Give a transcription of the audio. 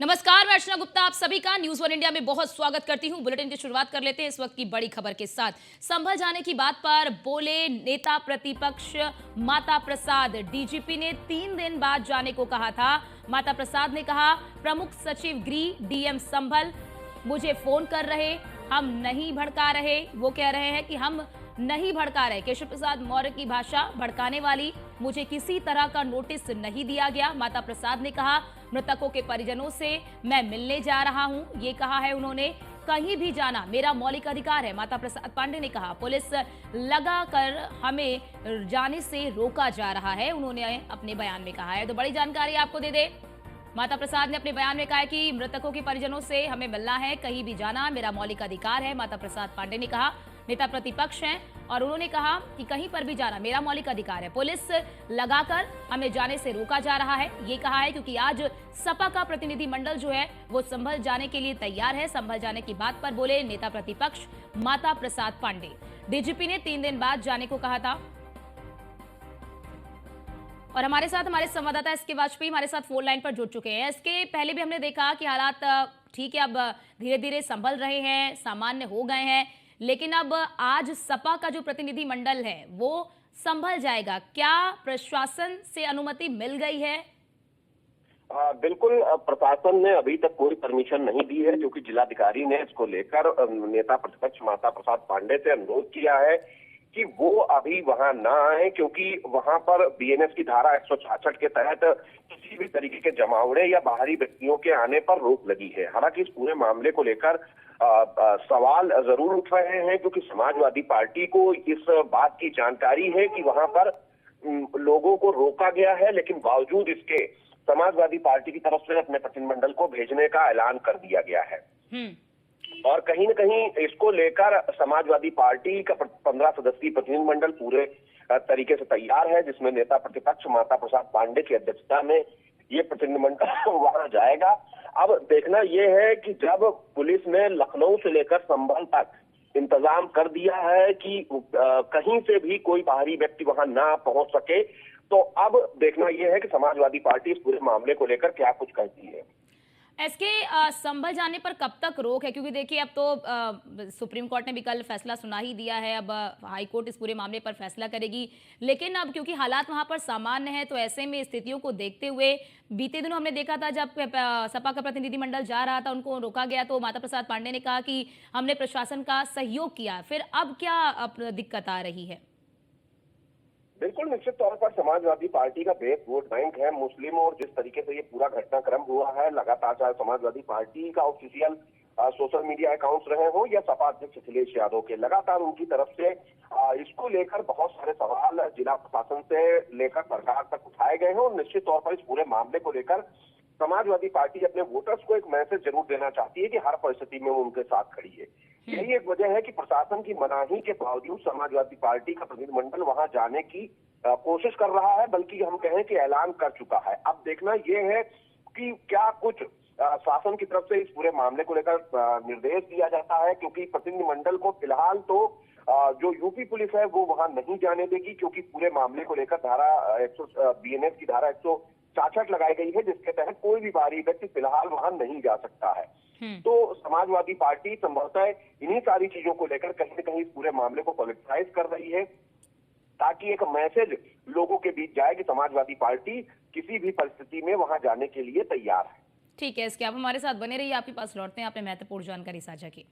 नमस्कार, मैं अर्चना गुप्ता आप सभी का न्यूज वन इंडिया में बहुत स्वागत करती हूं। बुलेटिन की शुरुआत कर लेते हैं इस वक्त की बड़ी खबर के साथ। संभल जाने की बात पर बोले नेता प्रतिपक्ष माता प्रसाद। डीजीपी ने 3 दिन बाद जाने को कहा था। माता प्रसाद ने कहा, प्रमुख सचिव गृह डीएम संभल मुझे फोन कर रहे, हम नहीं भड़का रहे। वो कह रहे हैं कि हम नहीं भड़का रहे। केशव प्रसाद मौर्य की भाषा भड़काने वाली, मुझे किसी तरह का नोटिस नहीं दिया गया। माता प्रसाद ने कहा, मृतकों के परिजनों से मैं मिलने जा रहा हूं। ये कहा है उन्होंने, कहीं भी जाना मेरा मौलिक अधिकार है। माता प्रसाद पांडे ने कहा, पुलिस लगाकर हमें जाने से रोका जा रहा है, उन्होंने अपने बयान में कहा है। तो बड़ी जानकारी आपको दे दे, माता प्रसाद ने अपने बयान में कहा है कि मृतकों के परिजनों से हमें मिलना है, कहीं भी जाना मेरा मौलिक अधिकार है। माता प्रसाद पांडे ने कहा, नेता प्रतिपक्ष हैं और उन्होंने कहा कि कहीं पर भी जाना मेरा मौलिक अधिकार है, पुलिस लगाकर हमें जाने से रोका जा रहा है। ये कहा है क्योंकि आज सपा का प्रतिनिधिमंडल जो है वो संभल जाने के लिए तैयार है। संभल जाने की बात पर बोले नेता प्रतिपक्ष माता प्रसाद पांडे। डीजीपी ने 3 दिन बाद जाने को कहा था। और हमारे साथ हमारे संवाददाता एसके वाजपेयी हमारे साथ फोन लाइन पर जुड़ चुके हैं। इसके पहले भी हमने देखा कि हालात ठीक है, अब धीरे धीरे संभल रहे हैं, सामान्य हो गए हैं, लेकिन अब आज सपा का जो प्रतिनिधि मंडल है वो संभल जाएगा। क्या प्रशासन से अनुमति मिल गई है? बिल्कुल, प्रशासन ने अभी तक कोई परमिशन नहीं दी है, क्योंकि जिलाधिकारी ने इसको लेकर नेता प्रतिपक्ष माता प्रसाद पांडे से अनुरोध किया है कि वो अभी वहां ना आए, क्योंकि वहां पर बीएनएस की धारा 166 के तहत किसी भी तरीके के जमावड़े या बाहरी व्यक्तियों के आने पर रोक लगी है। हालांकि इस पूरे मामले को लेकर सवाल जरूर उठ रहे हैं, क्योंकि समाजवादी पार्टी को इस बात की जानकारी है कि वहां पर लोगों को रोका गया है, लेकिन बावजूद इसके समाजवादी पार्टी की तरफ से अपने प्रतिनिधिमंडल को भेजने का ऐलान कर दिया गया है। और कहीं न कहीं इसको लेकर समाजवादी पार्टी का 15 सदस्यीय प्रतिनिधिमंडल पूरे तरीके से तैयार है, जिसमें नेता प्रतिपक्ष माता प्रसाद पांडे की अध्यक्षता में ये प्रतिनिधिमंडल वहां जाएगा। अब देखना यह है कि जब पुलिस ने लखनऊ से लेकर संभल तक इंतजाम कर दिया है कि कहीं से भी कोई बाहरी व्यक्ति वहां ना पहुंच सके, तो अब देखना यह है कि समाजवादी पार्टी इस पूरे मामले को लेकर क्या कुछ कहती है। इसके संभल जाने पर कब तक रोक है? क्योंकि देखिए, अब तो सुप्रीम कोर्ट ने भी कल फैसला सुना ही दिया है, अब हाई कोर्ट इस पूरे मामले पर फैसला करेगी। लेकिन अब क्योंकि हालात वहां पर सामान्य है, तो ऐसे में स्थितियों को देखते हुए बीते दिनों हमने देखा था जब सपा का प्रतिनिधिमंडल जा रहा था, उनको रोका गया, तो माता प्रसाद पांडे ने कहा कि हमने प्रशासन का सहयोग किया। फिर अब क्या दिक्कत आ रही है? बिल्कुल, निश्चित तौर पर समाजवादी पार्टी का बेस वोट बैंक है मुस्लिम, और जिस तरीके से ये पूरा घटनाक्रम हुआ है, लगातार चाहे समाजवादी पार्टी का ऑफिशियल सोशल मीडिया अकाउंट्स रहे हो या सपा अध्यक्ष अखिलेश यादव के, लगातार उनकी तरफ से इसको लेकर बहुत सारे सवाल जिला प्रशासन से लेकर सरकार तक उठाए गए हैं। और निश्चित तौर पर इस पूरे मामले को लेकर समाजवादी पार्टी अपने वोटर्स को एक मैसेज जरूर देना चाहती है कि हर परिस्थिति में वो उनके साथ खड़ी है। यही एक वजह है कि प्रशासन की मनाही के बावजूद समाजवादी पार्टी का प्रतिनिधिमंडल वहां जाने की कोशिश कर रहा है, बल्कि हम कहें कि ऐलान कर चुका है। अब देखना यह है कि क्या कुछ शासन की तरफ से इस पूरे मामले को लेकर निर्देश दिया जाता है, क्योंकि प्रतिनिधिमंडल को फिलहाल तो जो यूपी पुलिस है वो वहां नहीं जाने देगी, क्योंकि पूरे मामले को लेकर बीएनएस की धारा 166 लगाई गई है, जिसके तहत कोई भी बाहरी व्यक्ति फिलहाल वहां नहीं जा सकता है। तो समाजवादी पार्टी संभवतः इन्हीं सारी चीजों को लेकर कहीं न कहीं इस पूरे मामले को पॉलिटिसाइज कर रही है, ताकि एक मैसेज लोगों के बीच जाए कि समाजवादी पार्टी किसी भी परिस्थिति में वहां जाने के लिए तैयार है। ठीक है, इसके आप हमारे साथ बने रहिए, आपके पास लौटते हैं। आपने महत्वपूर्ण जानकारी साझा की।